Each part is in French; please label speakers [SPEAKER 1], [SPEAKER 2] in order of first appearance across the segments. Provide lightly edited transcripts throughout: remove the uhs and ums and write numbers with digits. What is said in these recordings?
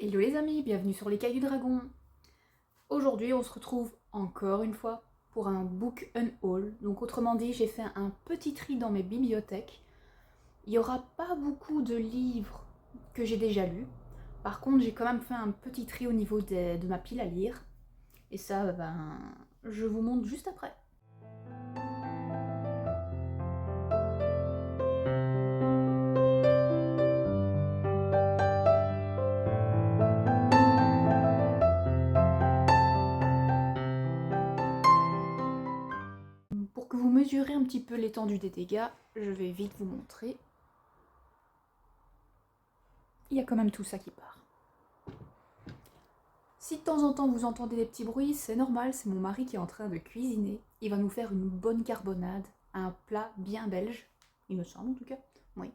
[SPEAKER 1] Hello les amis, bienvenue sur les Cailloux Dragons. Aujourd'hui on se retrouve encore une fois pour un book unhaul. Donc autrement dit, j'ai fait un petit tri dans mes bibliothèques. Il n'y aura pas beaucoup de livres que j'ai déjà lus. Par contre, j'ai quand même fait un petit tri au niveau de ma pile à lire. Et ça, je vous montre juste après. Pour que vous mesurez un petit peu l'étendue des dégâts, je vais vite vous montrer. Il y a quand même tout ça qui part. Si de temps en temps vous entendez des petits bruits, c'est normal, c'est mon mari qui est en train de cuisiner. Il va nous faire une bonne carbonade, un plat bien belge, il me semble en tout cas. Oui.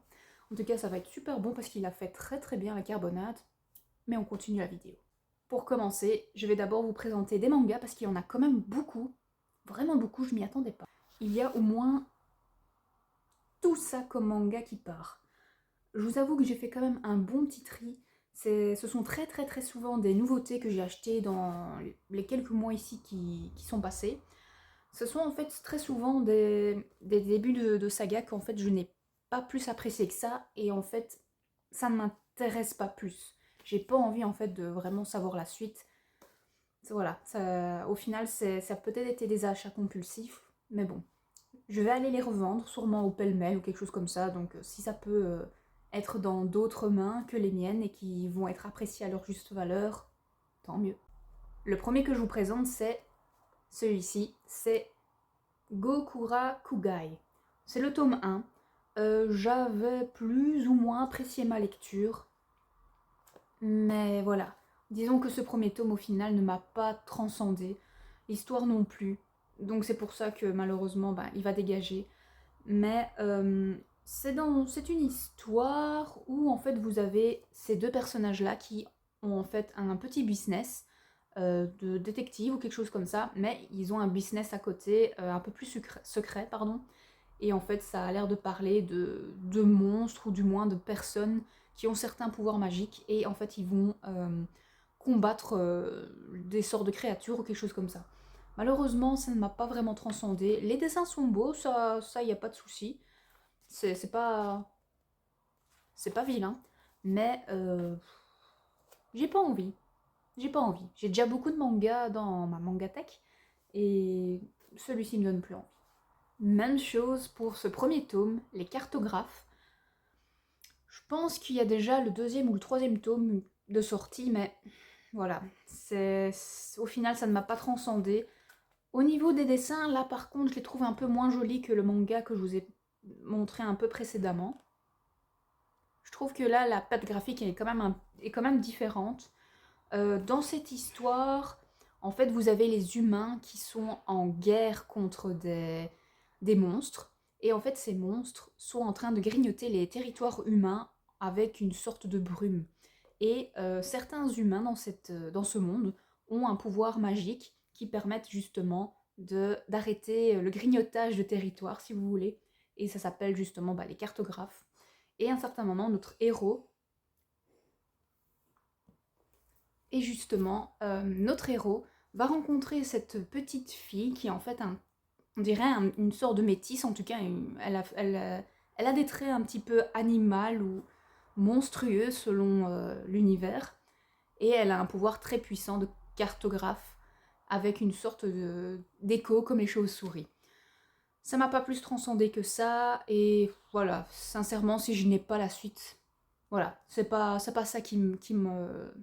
[SPEAKER 1] En tout cas, ça va être super bon parce qu'il a fait très très bien la carbonade. Mais on continue la vidéo. Pour commencer, je vais d'abord vous présenter des mangas parce qu'il y en a quand même beaucoup. Vraiment beaucoup, je m'y attendais pas. Il y a au moins tout ça comme manga qui part. Je vous avoue que j'ai fait quand même un bon petit tri. Ce sont très très très souvent des nouveautés que j'ai achetées dans les quelques mois ici qui sont passés. Ce sont en fait très souvent des débuts de saga qu'en fait je n'ai pas plus apprécié que ça et en fait ça ne m'intéresse pas plus. J'ai pas envie en fait de vraiment savoir la suite. Voilà, au final ça a peut-être été des achats compulsifs, mais bon. Je vais aller les revendre, sûrement au pêle-mêle ou quelque chose comme ça, donc si ça peut être dans d'autres mains que les miennes et qui vont être appréciées à leur juste valeur, tant mieux. Le premier que je vous présente, c'est celui-ci, c'est Gokura Kugai. C'est le tome 1. J'avais plus ou moins apprécié ma lecture, mais voilà. Disons que ce premier tome au final ne m'a pas transcendé, l'histoire non plus, donc c'est pour ça que malheureusement il va dégager. Mais c'est une histoire où en fait vous avez ces deux personnages-là qui ont en fait un petit business de détective ou quelque chose comme ça, mais ils ont un business à côté un peu plus secret, pardon. Et en fait ça a l'air de parler de monstres ou du moins de personnes qui ont certains pouvoirs magiques et en fait ils vont combattre des sortes de créatures ou quelque chose comme ça. Malheureusement, ça ne m'a pas vraiment transcendé. Les dessins sont beaux, ça y a pas de souci. C'est pas c'est pas vilain, mais j'ai pas envie. J'ai pas envie. J'ai déjà beaucoup de mangas dans ma mangatech et celui-ci me donne plus envie. Même chose pour ce premier tome, les cartographes. Je pense qu'il y a déjà le deuxième ou le troisième tome de sortie, mais voilà, au final ça ne m'a pas transcendé. Au niveau des dessins, là par contre, je les trouve un peu moins jolis que le manga que je vous ai montré un peu précédemment. Je trouve que là, la patte graphique est quand même différente. Dans cette histoire, en fait, vous avez les humains qui sont en guerre contre des monstres. Et en fait, ces monstres sont en train de grignoter les territoires humains avec une sorte de brume. Et certains humains dans ce monde ont un pouvoir magique qui permettent justement d'arrêter le grignotage de territoire, si vous voulez. Et ça s'appelle justement les cartographes. Et à un certain moment, notre héros, et justement, notre héros va rencontrer cette petite fille qui est en fait, on dirait une sorte de métisse, en tout cas, elle a des traits un petit peu animal ou monstrueux selon l'univers. Et elle a un pouvoir très puissant de cartographe avec une sorte d'écho comme les chauves-souris. Ça m'a pas plus transcendé que ça, et voilà, sincèrement, si je n'ai pas la suite, voilà, c'est pas ça qui me...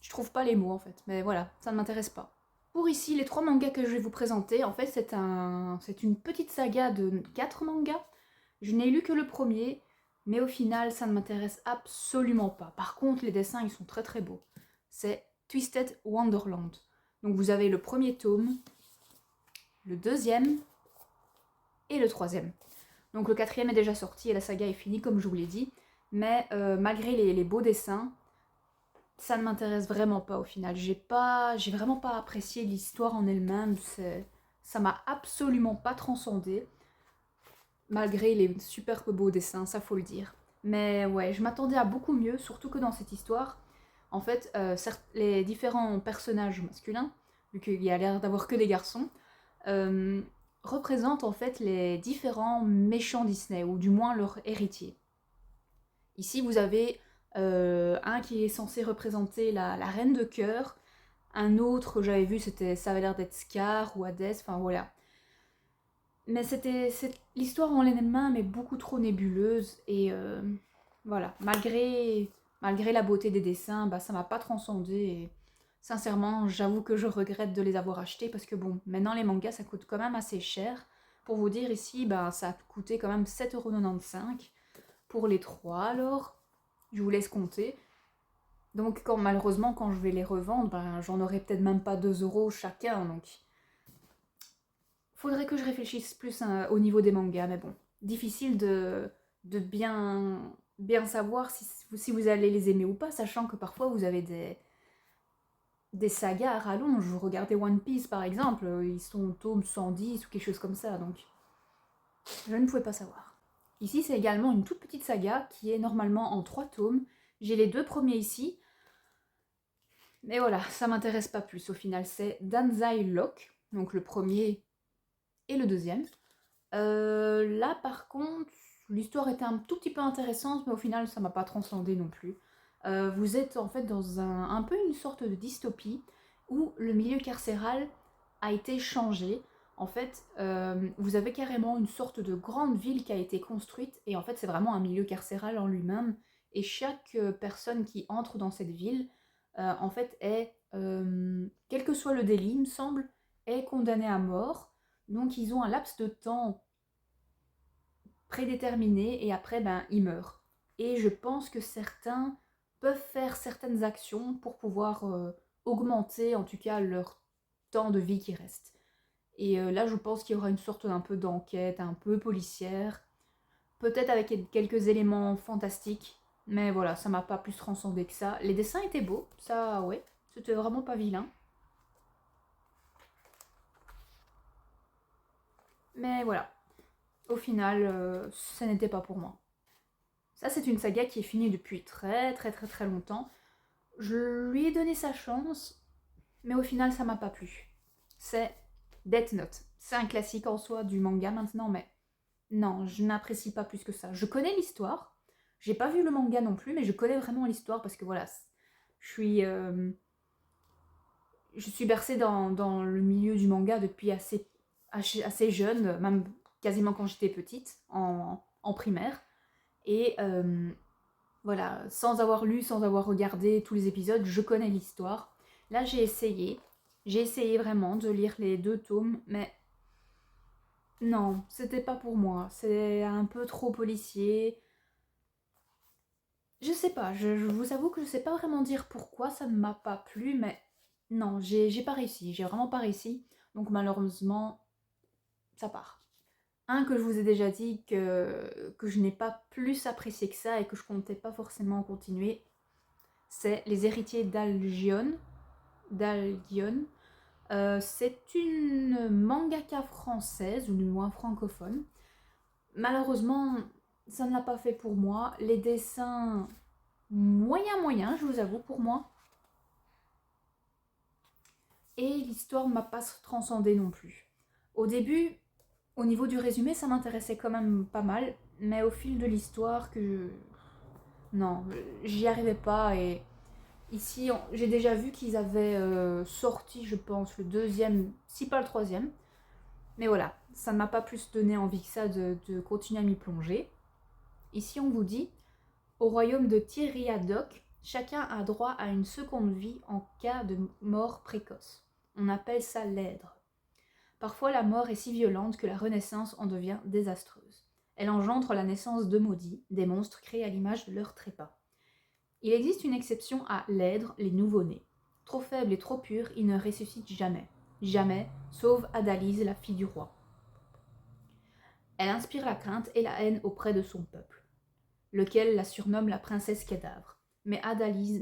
[SPEAKER 1] Je trouve pas les mots en fait, mais voilà, ça ne m'intéresse pas. Pour ici, les 3 mangas que je vais vous présenter, en fait, c'est une petite saga de 4 mangas. Je n'ai lu que le premier, mais au final, ça ne m'intéresse absolument pas. Par contre, les dessins, ils sont très très beaux. C'est Twisted Wonderland. Donc vous avez le premier tome, le deuxième et le troisième. Donc le quatrième est déjà sorti et la saga est finie, comme je vous l'ai dit. Mais malgré les beaux dessins, ça ne m'intéresse vraiment pas au final. J'ai vraiment pas apprécié l'histoire en elle-même. Ça m'a absolument pas transcendé. Malgré les super beaux dessins, ça faut le dire. Mais ouais, je m'attendais à beaucoup mieux, surtout que dans cette histoire, en fait, les différents personnages masculins, vu qu'il y a l'air d'avoir que des garçons, euh, représentent en fait les différents méchants Disney, ou du moins leurs héritiers. Ici, vous avez un qui est censé représenter la reine de cœur, un autre que j'avais vu, ça avait l'air d'être Scar ou Hadès, enfin voilà. Mais l'histoire en elle-même est beaucoup trop nébuleuse et voilà, malgré la beauté des dessins, bah, ça m'a pas transcendé et sincèrement, j'avoue que je regrette de les avoir achetés parce que bon, maintenant les mangas ça coûte quand même assez cher. Pour vous dire ici, bah, ça a coûté quand même 7,95 € pour les trois alors, je vous laisse compter. Donc malheureusement quand je vais les revendre, ben, j'en aurai peut-être même pas 2 € chacun, donc faudrait que je réfléchisse plus au niveau des mangas, mais bon, difficile de bien savoir si vous allez les aimer ou pas, sachant que parfois vous avez des sagas à rallonge. Vous regardez One Piece par exemple, ils sont au tome 110 ou quelque chose comme ça, donc je ne pouvais pas savoir. Ici, c'est également une toute petite saga qui est normalement en 3 tomes. J'ai les 2 premiers ici, mais voilà, ça m'intéresse pas plus au final. C'est Danzai Lock, donc le premier et le deuxième. Là, par contre, l'histoire était un tout petit peu intéressante, mais au final, ça m'a pas transcendé non plus. Vous êtes en fait dans un peu une sorte de dystopie où le milieu carcéral a été changé. En fait, vous avez carrément une sorte de grande ville qui a été construite, et en fait, c'est vraiment un milieu carcéral en lui-même. Et chaque personne qui entre dans cette ville, en fait, quel que soit le délit, il me semble, est condamnée à mort. Donc, ils ont un laps de temps prédéterminé et après, ben, ils meurent. Et je pense que certains peuvent faire certaines actions pour pouvoir augmenter en tout cas leur temps de vie qui reste. Et là, je pense qu'il y aura une sorte d'un peu d'enquête, un peu policière, peut-être avec quelques éléments fantastiques, mais voilà, ça m'a pas plus transcendé que ça. Les dessins étaient beaux, ça, ouais, c'était vraiment pas vilain. Mais voilà, au final, ça n'était pas pour moi. Ça, c'est une saga qui est finie depuis très très très très longtemps. Je lui ai donné sa chance, mais au final, ça m'a pas plu. C'est Death Note. C'est un classique en soi du manga maintenant, mais non, je n'apprécie pas plus que ça. Je connais l'histoire. J'ai pas vu le manga non plus, mais je connais vraiment l'histoire parce que voilà, je suis, euh, je suis bercée dans le milieu du manga depuis assez jeune, même quasiment quand j'étais petite, en primaire. Et voilà, sans avoir lu, sans avoir regardé tous les épisodes, je connais l'histoire. Là, j'ai essayé vraiment de lire les 2 tomes, mais non, c'était pas pour moi. C'est un peu trop policier. Je sais pas, je vous avoue que je sais pas vraiment dire pourquoi ça ne m'a pas plu, mais non, j'ai pas réussi, j'ai vraiment pas réussi. Donc malheureusement, ça part. Un que je vous ai déjà dit que je n'ai pas plus apprécié que ça et que je comptais pas forcément continuer, c'est Les Héritiers d'Algyone. C'est une mangaka française, ou du moins francophone. Malheureusement, ça ne l'a pas fait pour moi. Les dessins, moyen, je vous avoue, pour moi. Et l'histoire ne m'a pas transcendée non plus. Au début, au niveau du résumé, ça m'intéressait quand même pas mal, mais au fil de l'histoire, non, j'y arrivais pas. Et ici, j'ai déjà vu qu'ils avaient sorti, je pense, le deuxième, si pas le troisième. Mais voilà, ça ne m'a pas plus donné envie que ça de continuer à m'y plonger. Ici, on vous dit, au royaume de Tiriadok, chacun a droit à une seconde vie en cas de mort précoce. On appelle ça l'èdre. Parfois, la mort est si violente que la renaissance en devient désastreuse. Elle engendre la naissance de maudits, des monstres créés à l'image de leur trépas. Il existe une exception à l'èdre, les nouveau-nés. Trop faibles et trop purs, ils ne ressuscitent jamais. Jamais, sauf Adalise, la fille du roi. Elle inspire la crainte et la haine auprès de son peuple, lequel la surnomme la princesse cadavre. Mais Adalise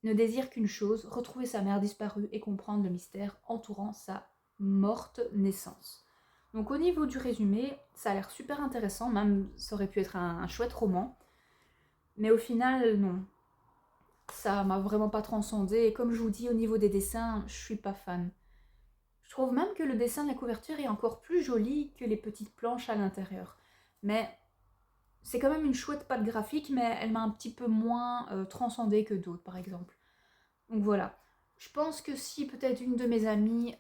[SPEAKER 1] ne désire qu'une chose, retrouver sa mère disparue et comprendre le mystère entourant sa morte naissance. Donc au niveau du résumé, ça a l'air super intéressant, même ça aurait pu être un chouette roman. Mais au final, non. Ça m'a vraiment pas transcendé. Et comme je vous dis, au niveau des dessins, je suis pas fan. Je trouve même que le dessin de la couverture est encore plus joli que les petites planches à l'intérieur. Mais c'est quand même une chouette patte graphique, mais elle m'a un petit peu moins transcendée que d'autres, par exemple. Donc voilà. Je pense que si peut-être une de mes amies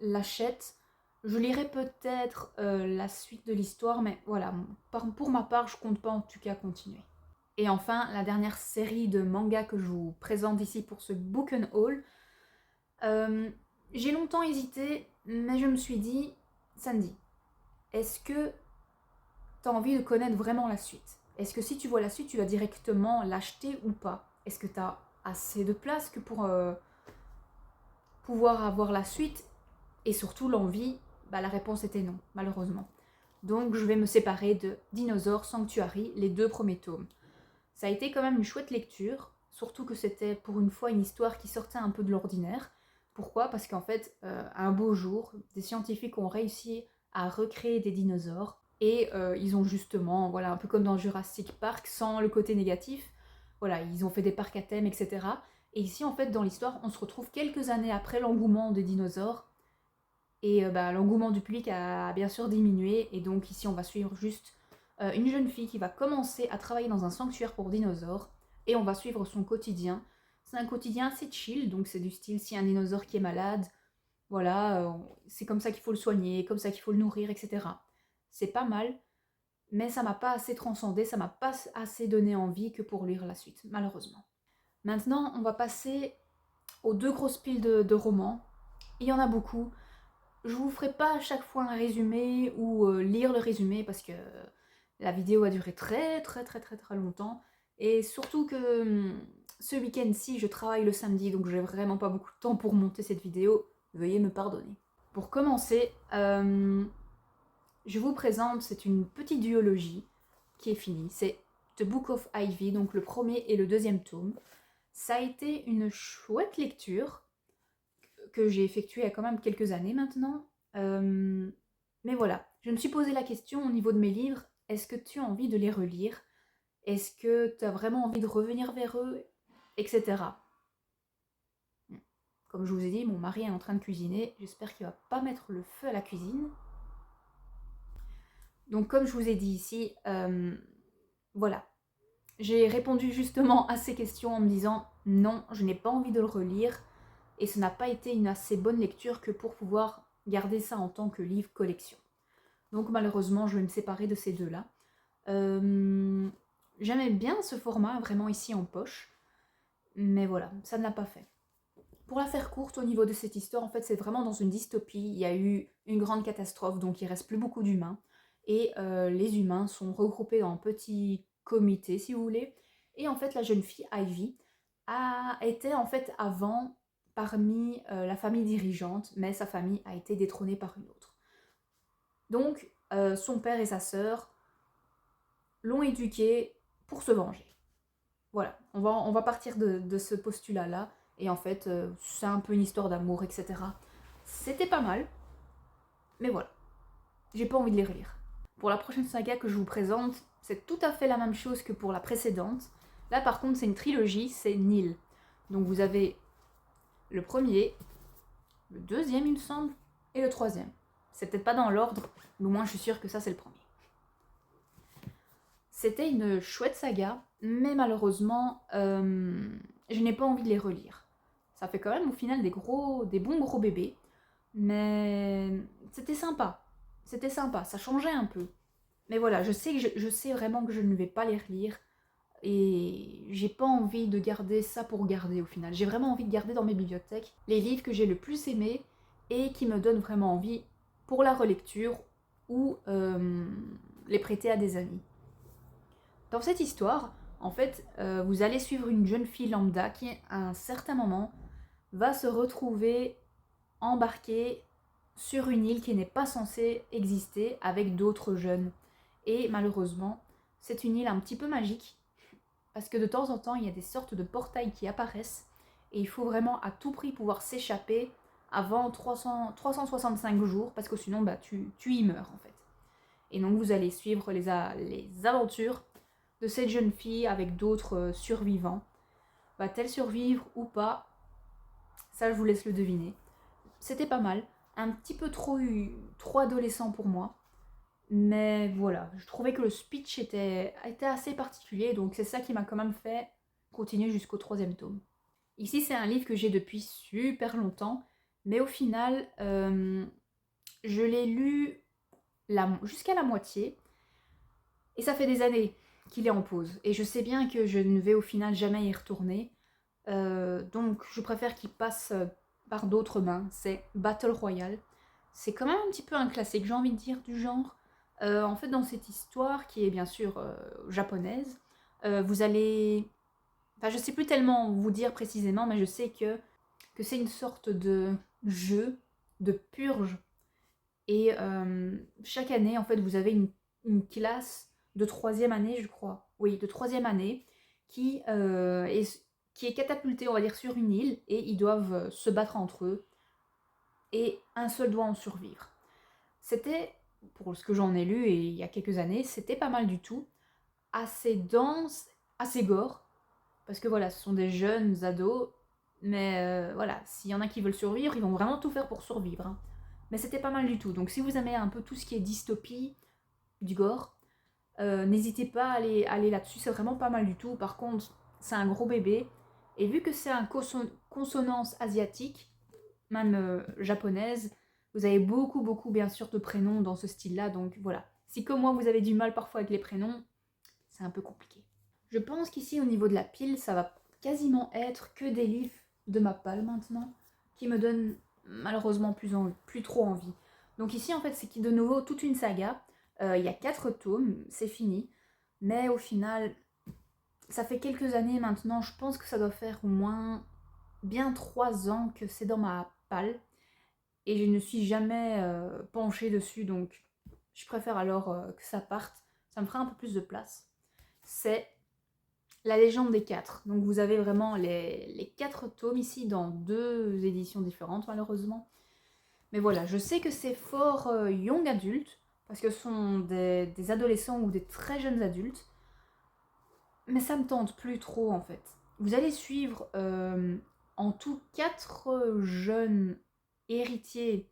[SPEAKER 1] l'achète, je lirai peut-être la suite de l'histoire, mais voilà, pour ma part, je compte pas en tout cas continuer. Et enfin, la dernière série de mangas que je vous présente ici pour ce book and haul. J'ai longtemps hésité, mais je me suis dit, Sandy, est-ce que tu as envie de connaître vraiment la suite? Est-ce que si tu vois la suite, tu vas directement l'acheter ou pas? Est-ce que tu as assez de place que pour pouvoir avoir la suite? Et surtout l'envie, bah, la réponse était non, malheureusement. Donc je vais me séparer de Dinosaur Sanctuary, les 2 premiers tomes. Ça a été quand même une chouette lecture, surtout que c'était pour une fois une histoire qui sortait un peu de l'ordinaire. Pourquoi? Parce qu'en fait, un beau jour, des scientifiques ont réussi à recréer des dinosaures et ils ont justement, voilà, un peu comme dans Jurassic Park, sans le côté négatif, voilà, ils ont fait des parcs à thème, etc. Et ici, en fait, dans l'histoire, on se retrouve quelques années après l'engouement des dinosaures et bah, l'engouement du public a bien sûr diminué et donc ici, on va suivre juste une jeune fille qui va commencer à travailler dans un sanctuaire pour dinosaures et on va suivre son quotidien. C'est un quotidien assez chill, donc c'est du style si un dinosaure qui est malade, voilà, c'est comme ça qu'il faut le soigner, comme ça qu'il faut le nourrir, etc. C'est pas mal, mais ça m'a pas assez transcendé, ça m'a pas assez donné envie que pour lire la suite, malheureusement. Maintenant, on va passer aux 2 grosses piles de romans. Il y en a beaucoup. Je vous ferai pas à chaque fois un résumé ou lire le résumé parce que la vidéo a duré très longtemps. Et surtout que ce week-end-ci, je travaille le samedi, donc j'ai vraiment pas beaucoup de temps pour monter cette vidéo. Veuillez me pardonner. Pour commencer, je vous présente, c'est une petite duologie qui est finie. C'est The Book of Ivy, donc le premier et le deuxième tome. Ça a été une chouette lecture que j'ai effectuée il y a quand même quelques années maintenant. Mais voilà, je me suis posé la question au niveau de mes livres, est-ce que tu as envie de les relire? Est-ce que tu as vraiment envie de revenir vers eux? Etc. Comme je vous ai dit, mon mari est en train de cuisiner. J'espère qu'il va pas mettre le feu à la cuisine. Donc comme je vous ai dit ici, voilà. J'ai répondu justement à ces questions en me disant non, je n'ai pas envie de le relire. Et ce n'a pas été une assez bonne lecture que pour pouvoir garder ça en tant que livre collection. Donc malheureusement, je vais me séparer de ces deux-là. J'aimais bien ce format, vraiment ici en poche. Mais voilà, ça ne l'a pas fait. Pour la faire courte au niveau de cette histoire, en fait, c'est vraiment dans une dystopie. Il y a eu une grande catastrophe, donc il ne reste plus beaucoup d'humains. Et les humains sont regroupés dans un petit comité, si vous voulez. Et en fait, la jeune fille, Ivy, était en fait avant parmi la famille dirigeante, mais sa famille a été détrônée par une autre. Donc, son père et sa sœur l'ont éduquée pour se venger. Voilà, on va partir de ce postulat-là. Et en fait, c'est un peu une histoire d'amour, etc. C'était pas mal, mais voilà. J'ai pas envie de les relire. Pour la prochaine saga que je vous présente, c'est tout à fait la même chose que pour la précédente. Là, par contre, c'est une trilogie, c'est Nil. Donc vous avez le premier, le deuxième, il me semble, et le troisième. C'est peut-être pas dans l'ordre, mais au moins je suis sûre que ça, c'est le premier. C'était une chouette saga, mais malheureusement, je n'ai pas envie de les relire. Ça fait quand même au final des bons gros bébés, mais c'était sympa. C'était sympa, ça changeait un peu. Mais voilà, je sais vraiment que je ne vais pas les relire et j'ai pas envie de garder ça pour garder au final. J'ai vraiment envie de garder dans mes bibliothèques les livres que j'ai le plus aimés et qui me donnent vraiment envie pour la relecture ou les prêter à des amis. Dans cette histoire, en fait, vous allez suivre une jeune fille lambda qui, à un certain moment, va se retrouver embarquée sur une île qui n'est pas censée exister avec d'autres jeunes. Et malheureusement, c'est une île un petit peu magique, parce que de temps en temps, il y a des sortes de portails qui apparaissent, et il faut vraiment à tout prix pouvoir s'échapper avant 365 jours, parce que sinon, bah, tu y meurs en fait. Et donc vous allez suivre les aventures de cette jeune fille avec d'autres survivants. Va-t-elle survivre ou pas? Ça, je vous laisse le deviner. C'était pas mal. Un petit peu trop adolescent pour moi. Mais voilà, je trouvais que le speech était assez particulier, donc c'est ça qui m'a quand même fait continuer jusqu'au 3e tome. Ici, c'est un livre que j'ai depuis super longtemps, mais au final, je l'ai lu jusqu'à la moitié, et ça fait des années qu'il est en pause. Et je sais bien que je ne vais au final jamais y retourner, donc je préfère qu'il passe par d'autres mains. C'est Battle Royale. C'est quand même un petit peu un classique, j'ai envie de dire, du genre. En fait, dans cette histoire, qui est bien sûr japonaise, vous allez... Enfin, je sais plus tellement vous dire précisément, mais je sais que c'est une sorte de jeu, de purge. Et chaque année, en fait, vous avez une classe de 3e année, je crois. Oui, de 3e année, qui est catapultée, on va dire, sur une île, et ils doivent se battre entre eux. Et un seul doit en survivre. C'était, pour ce que j'en ai lu et il y a quelques années, c'était pas mal du tout. Assez dense, assez gore. Parce que voilà, ce sont des jeunes ados. Mais voilà, s'il y en a qui veulent survivre, ils vont vraiment tout faire pour survivre. Hein. Mais c'était pas mal du tout. Donc si vous aimez un peu tout ce qui est dystopie, du gore, n'hésitez pas à aller là-dessus. C'est vraiment pas mal du tout. Par contre, c'est un gros bébé. Et vu que c'est un consonance asiatique, même japonaise, vous avez beaucoup, beaucoup, bien sûr, de prénoms dans ce style-là. Donc voilà. Si comme moi, vous avez du mal parfois avec les prénoms, c'est un peu compliqué. Je pense qu'ici, au niveau de la pile, ça va quasiment être que des livres de ma palle maintenant, qui me donnent malheureusement plus trop envie. Donc ici, en fait, c'est de nouveau toute une saga. Il y a 4 tomes, c'est fini. Mais au final, ça fait quelques années maintenant, je pense que ça doit faire au moins bien 3 ans que c'est dans ma palle. Et je ne suis jamais penchée dessus, donc je préfère alors que ça parte. Ça me fera un peu plus de place. C'est La Légende des 4. Donc vous avez vraiment les 4 tomes ici dans 2 éditions différentes malheureusement. Mais voilà, je sais que c'est fort young adulte, parce que ce sont des adolescents ou des très jeunes adultes. Mais ça me tente plus trop en fait. Vous allez suivre en tout 4 jeunes héritiers,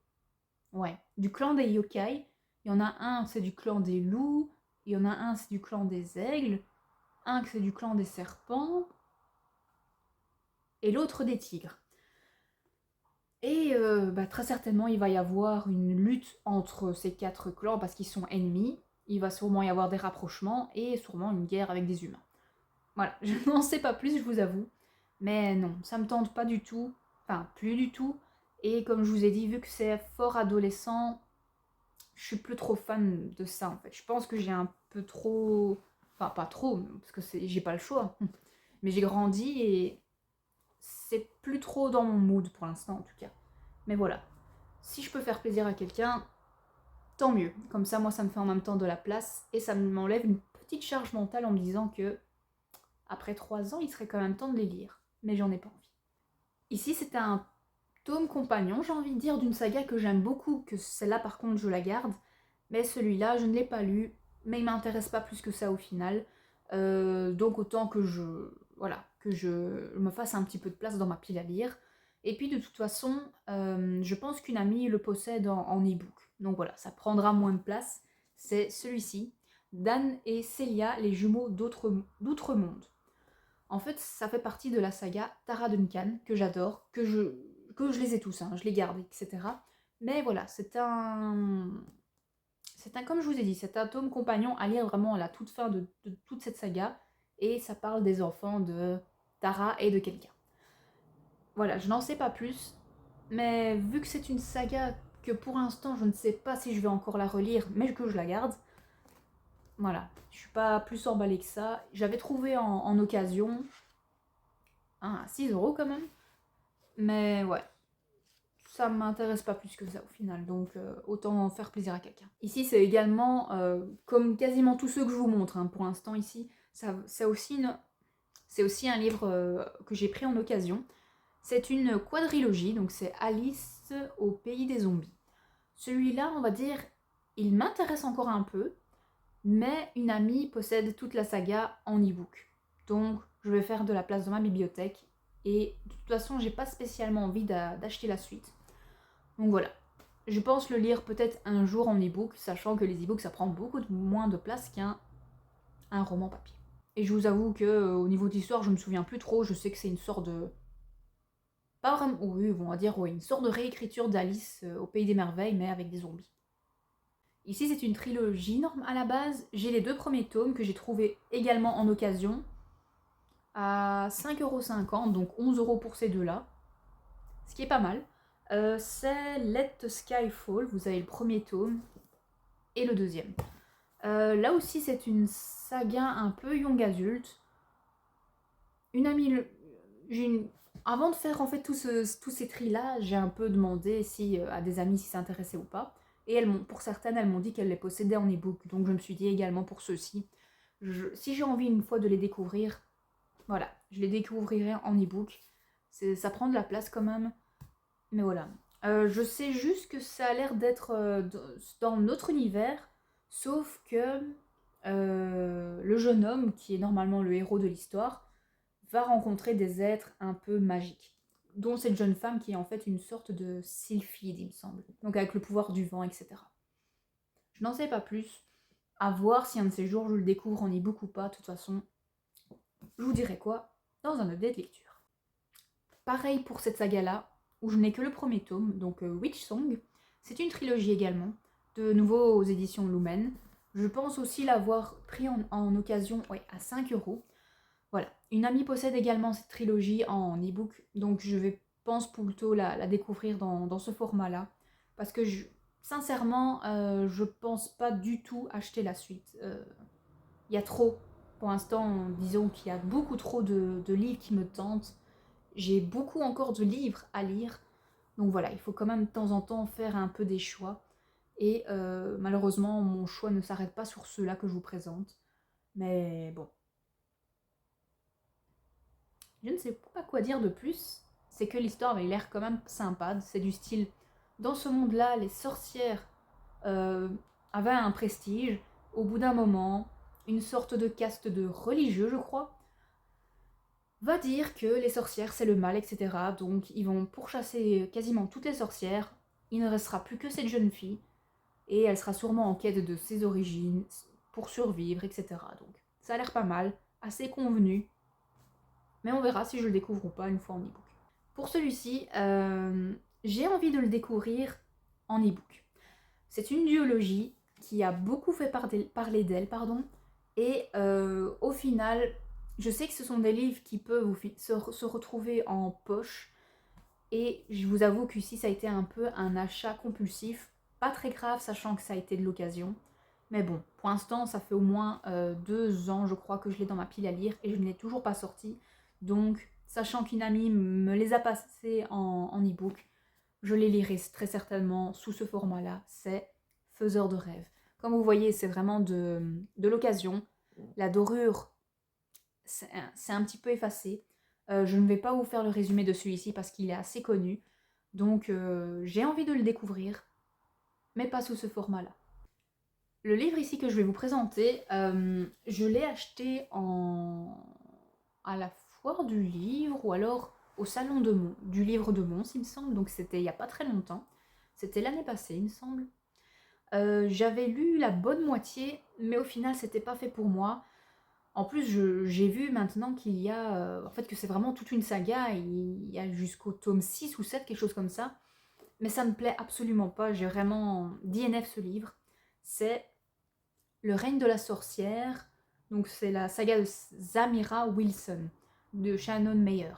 [SPEAKER 1] ouais, du clan des yokai. Il y en a un, c'est du clan des loups. Il y en a un, c'est du clan des aigles. Un, c'est du clan des serpents. Et l'autre des tigres. Et très certainement, il va y avoir une lutte entre ces 4 clans parce qu'ils sont ennemis. Il va sûrement y avoir des rapprochements et sûrement une guerre avec des humains. Voilà, je n'en sais pas plus, je vous avoue. Mais non, ça me tente pas du tout. Enfin, plus du tout. Et comme je vous ai dit, vu que c'est fort adolescent, je suis plus trop fan de ça en fait. Je pense que j'ai un peu trop... Enfin, pas trop, parce que j'ai pas le choix. Mais j'ai grandi et c'est plus trop dans mon mood pour l'instant en tout cas. Mais voilà, si je peux faire plaisir à quelqu'un, tant mieux. Comme ça, moi, ça me fait en même temps de la place et ça m'enlève une petite charge mentale en me disant que après 3 ans, il serait quand même temps de les lire. Mais j'en ai pas envie. Ici, c'est un tome compagnon, j'ai envie de dire, d'une saga que j'aime beaucoup, que celle-là, par contre, je la garde. Mais celui-là, je ne l'ai pas lu, mais il m'intéresse pas plus que ça au final. Donc autant que que je me fasse un petit peu de place dans ma pile à lire. Et puis de toute façon, je pense qu'une amie le possède en e-book. Donc voilà, ça prendra moins de place. C'est celui-ci, Dan et Celia, les jumeaux d'Outre-Monde. En fait, ça fait partie de la saga Tara Duncan, que j'adore, que je les ai tous, hein, je les garde, etc. Mais voilà, comme je vous ai dit, c'est un tome compagnon à lire vraiment à la toute fin de toute cette saga. Et ça parle des enfants de Tara et de quelqu'un. Voilà, je n'en sais pas plus. Mais vu que c'est une saga que pour l'instant je ne sais pas si je vais encore la relire, mais que je la garde, voilà, je suis pas plus emballée que ça. J'avais trouvé en occasion, hein, à 6 € quand même. Mais ouais, ça m'intéresse pas plus que ça au final, donc autant faire plaisir à quelqu'un. Ici, c'est également, comme quasiment tous ceux que je vous montre hein, pour l'instant ici, c'est aussi un livre que j'ai pris en occasion. C'est une quadrilogie, donc c'est Alice au pays des zombies. Celui-là, on va dire, il m'intéresse encore un peu, Mais une amie possède toute la saga en e-book. Donc je vais faire de la place dans ma bibliothèque. Et de toute façon, j'ai pas spécialement envie d'acheter la suite. Donc voilà. Je pense le lire peut-être un jour en e-book, sachant que les e-books ça prend beaucoup moins de place qu'un roman papier. Et je vous avoue que au niveau d'histoire, je me souviens plus trop. Je sais que c'est une sorte de... Pas vraiment... Oui, on va dire oui, une sorte de réécriture d'Alice au Pays des Merveilles, mais avec des zombies. Ici, c'est une trilogie à la base. J'ai les 2 premiers tomes que j'ai trouvés également en occasion à 5,50 €, donc 11 € pour ces deux-là. Ce qui est pas mal. C'est Let the Sky Fall, vous avez le premier tome et le deuxième. Là aussi, c'est une saga un peu young adulte. Une amie... Avant de faire en fait tous ces tris-là, j'ai un peu demandé à des amis si ça intéressait ou pas. Et pour certaines, elles m'ont dit qu'elles les possédaient en e-book. Donc je me suis dit également pour ceux-ci, si j'ai envie une fois de les découvrir, voilà, je les découvrirai en e-book. Ça prend de la place quand même. Mais voilà. Je sais juste que ça a l'air d'être dans notre univers, sauf que le jeune homme, qui est normalement le héros de l'histoire, va rencontrer des êtres un peu magiques, dont cette jeune femme qui est en fait une sorte de sylphide, il me semble. Donc avec le pouvoir du vent, etc. Je n'en sais pas plus. À voir si un de ces jours je le découvre en e-book ou pas. De toute façon, je vous dirai quoi dans un update lecture. Pareil pour cette saga-là, où je n'ai que le premier tome, donc Witch Song. C'est une trilogie également, de nouveau aux éditions Lumen. Je pense aussi l'avoir pris en occasion à 5 €. Voilà. Une amie possède également cette trilogie en e-book, donc je pense plutôt la découvrir dans ce format-là. Parce que sincèrement, je pense pas du tout acheter la suite. Il y a trop. Pour l'instant, disons qu'il y a beaucoup trop de livres qui me tentent. J'ai beaucoup encore de livres à lire. Donc voilà, il faut quand même de temps en temps faire un peu des choix. Et malheureusement, mon choix ne s'arrête pas sur ceux-là que je vous présente. Mais bon. Je ne sais pas quoi dire de plus. C'est que l'histoire avait l'air quand même sympa. C'est du style, dans ce monde-là, les sorcières avaient un prestige. Au bout d'un moment, une sorte de caste de religieux, je crois, va dire que les sorcières c'est le mal, etc. Donc ils vont pourchasser quasiment toutes les sorcières. Il ne restera plus que cette jeune fille. Et elle sera sûrement en quête de ses origines, pour survivre, etc. Donc ça a l'air pas mal, assez convenu. Mais on verra si je le découvre ou pas une fois en e-book. Pour celui-ci, j'ai envie de le découvrir en e-book. C'est une duologie qui a beaucoup fait parler d'elle, et au final, je sais que ce sont des livres qui peuvent se retrouver en poche, et je vous avoue qu'ici ça a été un peu un achat compulsif, pas très grave sachant que ça a été de l'occasion, mais bon, pour l'instant ça fait au moins 2 ans je crois que je l'ai dans ma pile à lire et je ne l'ai toujours pas sorti, donc sachant qu'une amie me les a passés en e-book, je les lirai très certainement sous ce format-là, c'est Faiseur de rêves. Comme vous voyez, c'est vraiment de l'occasion. La dorure, c'est un petit peu effacé. Je ne vais pas vous faire le résumé de celui-ci parce qu'il est assez connu. Donc j'ai envie de le découvrir, mais pas sous ce format-là. Le livre ici que je vais vous présenter, je l'ai acheté à la foire du livre ou alors au salon du livre de Mons, il me semble. Donc c'était il n'y a pas très longtemps. C'était l'année passée, il me semble. J'avais lu la bonne moitié, mais au final, c'était pas fait pour moi. En plus, j'ai vu maintenant qu'il y a... en fait, que c'est vraiment toute une saga. Il y a jusqu'au tome 6 ou 7, quelque chose comme ça. Mais ça me plaît absolument pas. J'ai vraiment DNF ce livre. C'est Le règne de la sorcière. Donc, c'est la saga de Zamira Wilson, de Shannon Meyer.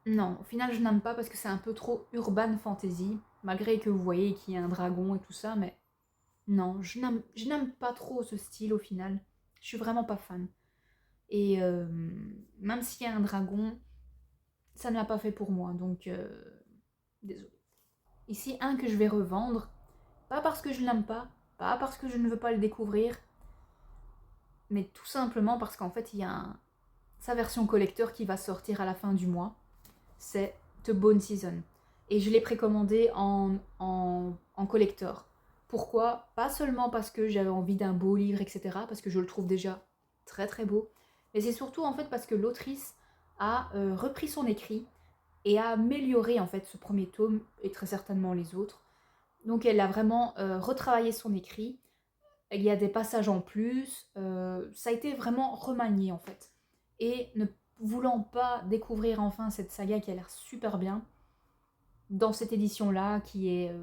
[SPEAKER 1] Non, au final, je n'aime pas parce que c'est un peu trop urban fantasy. Malgré que vous voyez qu'il y a un dragon et tout ça, mais... Non, je n'aime pas trop ce style au final. Je suis vraiment pas fan. Et même s'il y a un dragon, ça ne l'a pas fait pour moi, donc désolé. Ici, un que je vais revendre, pas parce que je l'aime pas parce que je ne veux pas le découvrir, mais tout simplement parce qu'en fait, il y a sa version collector qui va sortir à la fin du mois. C'est The Bone Season. Et je l'ai précommandé en collector. Pourquoi? Pas seulement parce que j'avais envie d'un beau livre, etc., parce que je le trouve déjà très très beau, mais c'est surtout en fait parce que l'autrice a repris son écrit et a amélioré en fait ce premier tome et très certainement les autres. Donc elle a vraiment retravaillé son écrit. Il y a des passages en plus. Ça a été vraiment remanié en fait. Et ne voulant pas découvrir enfin cette saga qui a l'air super bien, dans cette édition-là qui est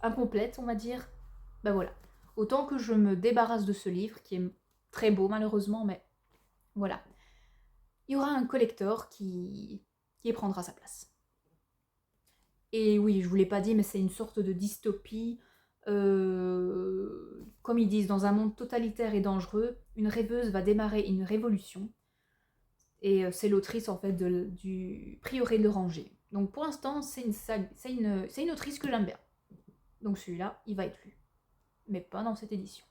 [SPEAKER 1] incomplète, on va dire, ben voilà. Autant que je me débarrasse de ce livre qui est très beau malheureusement, mais voilà. Il y aura un collector qui prendra sa place. Et oui, je vous l'ai pas dit, mais c'est une sorte de dystopie. Comme ils disent, dans un monde totalitaire et dangereux, une rêveuse va démarrer une révolution. Et c'est l'autrice en fait du Prieuré de l'Oranger. Donc pour l'instant, c'est une autrice que j'aime bien. Donc celui-là, il va être lu. Mais pas dans cette édition.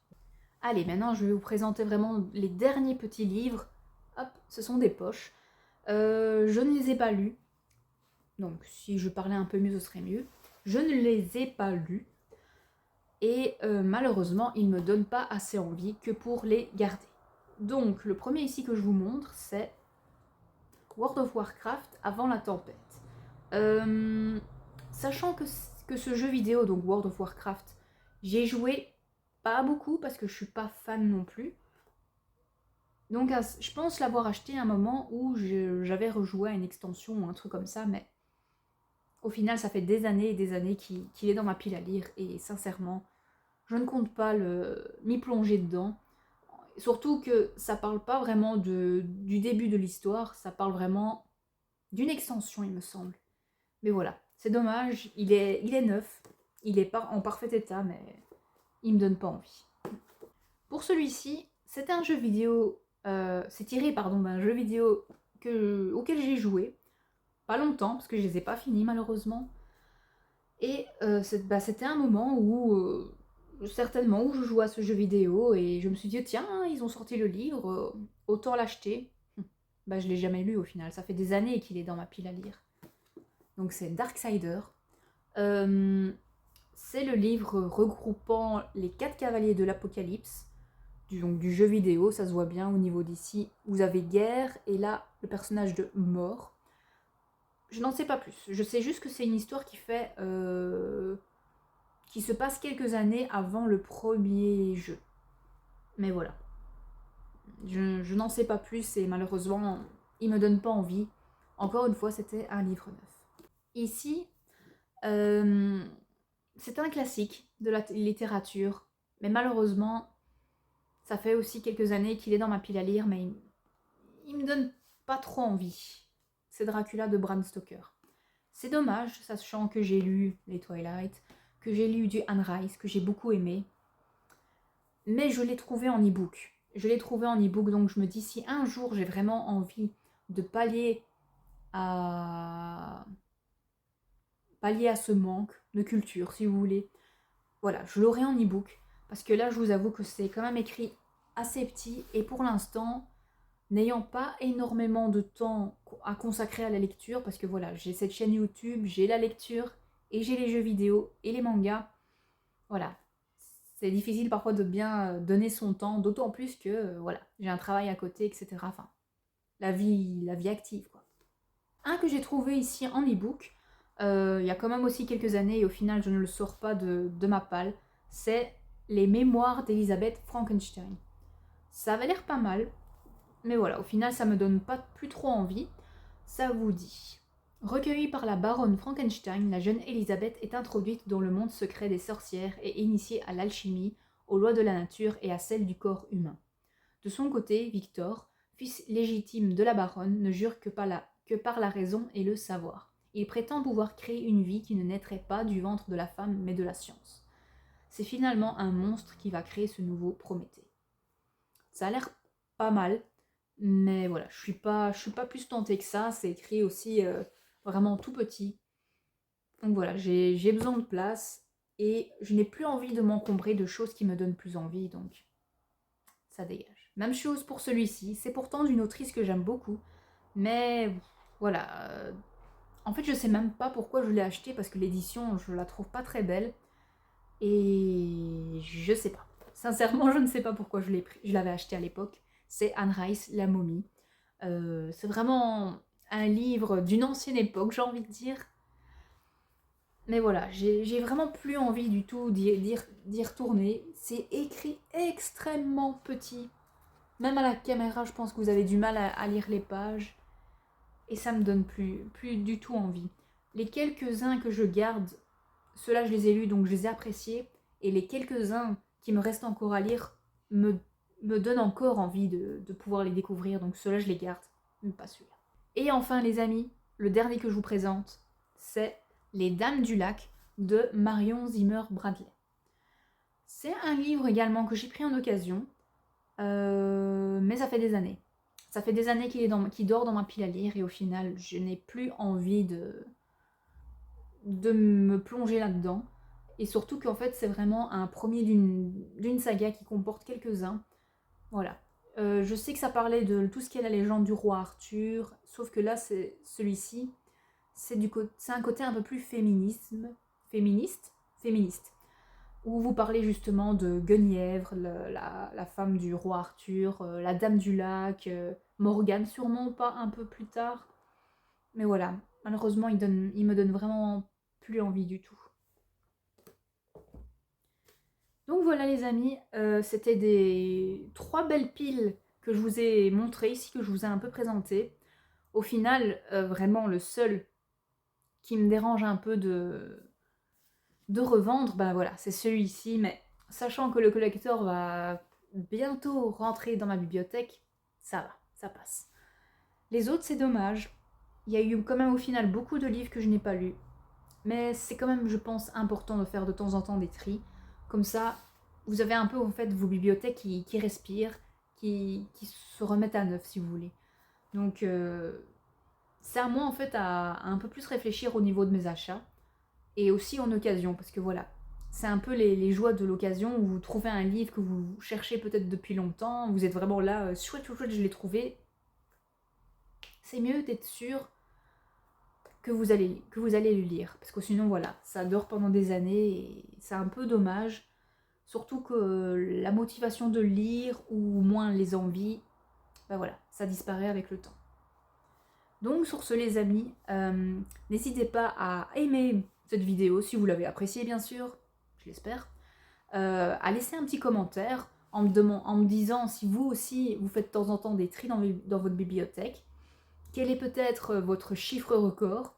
[SPEAKER 1] Allez, maintenant je vais vous présenter vraiment les derniers petits livres. Hop, ce sont des poches. Je ne les ai pas lus. Donc si je parlais un peu mieux, ce serait mieux. Je ne les ai pas lus. Et malheureusement, ils ne me donnent pas assez envie que pour les garder. Donc le premier ici que je vous montre, c'est World of Warcraft avant la tempête. Sachant que ce jeu vidéo, donc World of Warcraft, j'y ai joué pas beaucoup parce que je suis pas fan non plus. Donc je pense l'avoir acheté à un moment où j'avais rejoué à une extension ou un truc comme ça, mais au final ça fait des années et des années qu'il est dans ma pile à lire et sincèrement, je ne compte pas m'y plonger dedans. Surtout que ça parle pas vraiment du début de l'histoire, ça parle vraiment d'une extension il me semble. Mais voilà, c'est dommage, il est neuf, il est en parfait état, mais il me donne pas envie. Pour celui-ci, c'est un jeu vidéo, c'est tiré pardon d'un jeu vidéo auquel j'ai joué, pas longtemps parce que je les ai pas finis malheureusement. Et c'était un moment où certainement où je jouais à ce jeu vidéo et je me suis dit tiens ils ont sorti le livre, autant l'acheter. Bah je l'ai jamais lu au final, ça fait des années qu'il est dans ma pile à lire. Donc c'est Darksider. C'est le livre regroupant les 4 cavaliers de l'Apocalypse, du jeu vidéo, ça se voit bien au niveau d'ici. Vous avez Guerre et là le personnage de Mort. Je n'en sais pas plus, je sais juste que c'est une histoire qui se passe quelques années avant le premier jeu. Mais voilà. Je n'en sais pas plus et malheureusement, il me donne pas envie. Encore une fois, c'était un livre neuf. Ici, c'est un classique de la littérature, mais malheureusement, ça fait aussi quelques années qu'il est dans ma pile à lire, mais il me donne pas trop envie. C'est Dracula de Bram Stoker. C'est dommage, sachant que j'ai lu les Twilight, que j'ai lu du Anne Rice, que j'ai beaucoup aimé, mais je l'ai trouvé en e-book. Je l'ai trouvé en e-book, donc je me dis si un jour j'ai vraiment envie de pallier à ce manque de culture, si vous voulez, voilà, je l'aurai en e-book. Parce que là, je vous avoue que c'est quand même écrit assez petit, et pour l'instant, n'ayant pas énormément de temps à consacrer à la lecture, parce que voilà, j'ai cette chaîne YouTube, j'ai la lecture, et j'ai les jeux vidéo, et les mangas, voilà. C'est difficile parfois de bien donner son temps, d'autant plus que, voilà, j'ai un travail à côté, etc. Enfin, la vie active, quoi. Un que j'ai trouvé ici en e-book, il y a quand même aussi quelques années, et au final je ne le sors pas de ma palle, c'est Les Mémoires d'Elizabeth Frankenstein. Ça avait l'air pas mal, mais voilà, au final ça me donne pas plus trop envie. Ça vous dit. Recueillie par la baronne Frankenstein, la jeune Elizabeth est introduite dans le monde secret des sorcières et initiée à l'alchimie, aux lois de la nature et à celles du corps humain. De son côté, Victor, fils légitime de la baronne, ne jure que par la raison et le savoir. Il prétend pouvoir créer une vie qui ne naîtrait pas du ventre de la femme mais de la science. C'est finalement un monstre qui va créer ce nouveau Prométhée. Ça a l'air pas mal, mais voilà, je suis pas plus tentée que ça. C'est écrit aussi vraiment tout petit. Donc voilà, j'ai besoin de place et je n'ai plus envie de m'encombrer de choses qui me donnent plus envie, donc ça dégage. Même chose pour celui-ci, c'est pourtant d'une autrice que j'aime beaucoup, mais voilà. En fait, je sais même pas pourquoi je l'ai acheté parce que l'édition, je la trouve pas très belle. Et je sais pas. Sincèrement, je ne sais pas pourquoi je l'ai pris. Je l'avais acheté à l'époque. C'est Anne Rice, La momie. C'est vraiment un livre d'une ancienne époque, j'ai envie de dire. Mais voilà, j'ai vraiment plus envie du tout d'y retourner. C'est écrit extrêmement petit. Même à la caméra, je pense que vous avez du mal à lire les pages. Et ça me donne plus du tout envie. Les quelques-uns que je garde, ceux-là je les ai lus donc je les ai appréciés. Et les quelques-uns qui me restent encore à lire me donnent encore envie de pouvoir les découvrir. Donc ceux-là je les garde, mais pas celui-là. Et enfin les amis, le dernier que je vous présente, c'est Les Dames du Lac de Marion Zimmer Bradley. C'est un livre également que j'ai pris en occasion, mais ça fait des années. Ça fait des années qu'il dort dans ma pile à lire et au final, je n'ai plus envie de me plonger là-dedans. Et surtout qu'en fait, c'est vraiment un premier d'une saga qui comporte quelques-uns. Voilà. Je sais que ça parlait de tout ce qui est la légende du roi Arthur, sauf que là, c'est celui-ci, c'est un côté un peu plus féministe, où vous parlez justement de Guenièvre, la femme du roi Arthur, la dame du lac, Morgane sûrement pas un peu plus tard. Mais voilà, malheureusement il me donne vraiment plus envie du tout. Donc voilà les amis, c'était des 3 belles piles que je vous ai montrées ici, que je vous ai un peu présentées. Au final, vraiment le seul qui me dérange un peu de revendre, ben voilà, c'est celui-ci, mais sachant que le collector va bientôt rentrer dans ma bibliothèque, ça va, ça passe. Les autres, c'est dommage. Il y a eu quand même au final beaucoup de livres que je n'ai pas lus, mais c'est quand même, je pense, important de faire de temps en temps des tris. Comme ça, vous avez un peu en fait vos bibliothèques qui respirent, qui se remettent à neuf, si vous voulez. Donc, c'est à moi en fait à un peu plus réfléchir au niveau de mes achats et aussi en occasion, parce que voilà, c'est un peu les joies de l'occasion où vous trouvez un livre que vous cherchez peut-être depuis longtemps, vous êtes vraiment là, chouette, chouette, chouette, je l'ai trouvé. C'est mieux d'être sûr que vous allez le lire, parce que sinon voilà, ça dort pendant des années et c'est un peu dommage, surtout que la motivation de lire ou moins les envies, ben voilà, ça disparaît avec le temps. Donc sur ce les amis, n'hésitez pas à aimer cette vidéo si vous l'avez appréciée bien sûr, je l'espère, à laisser un petit commentaire en me disant si vous aussi vous faites de temps en temps des tris dans votre bibliothèque, quel est peut-être votre chiffre record.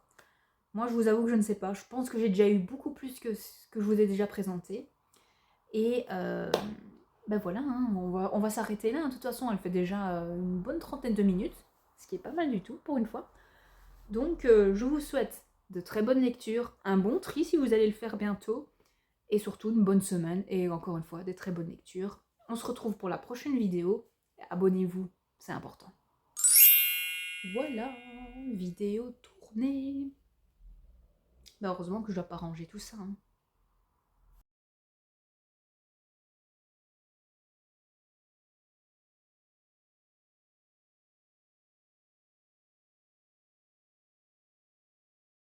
[SPEAKER 1] Moi je vous avoue que je ne sais pas, je pense que j'ai déjà eu beaucoup plus que ce que je vous ai déjà présenté. Et ben voilà, hein, on va s'arrêter là, de toute façon elle fait déjà une bonne trentaine de minutes, ce qui est pas mal du tout pour une fois. Donc je vous souhaite de très bonnes lectures, un bon tri si vous allez le faire bientôt, et surtout une bonne semaine, et encore une fois, des très bonnes lectures. On se retrouve pour la prochaine vidéo. Abonnez-vous, c'est important. Voilà, vidéo tournée. Bah heureusement que je dois pas ranger tout ça. Hein.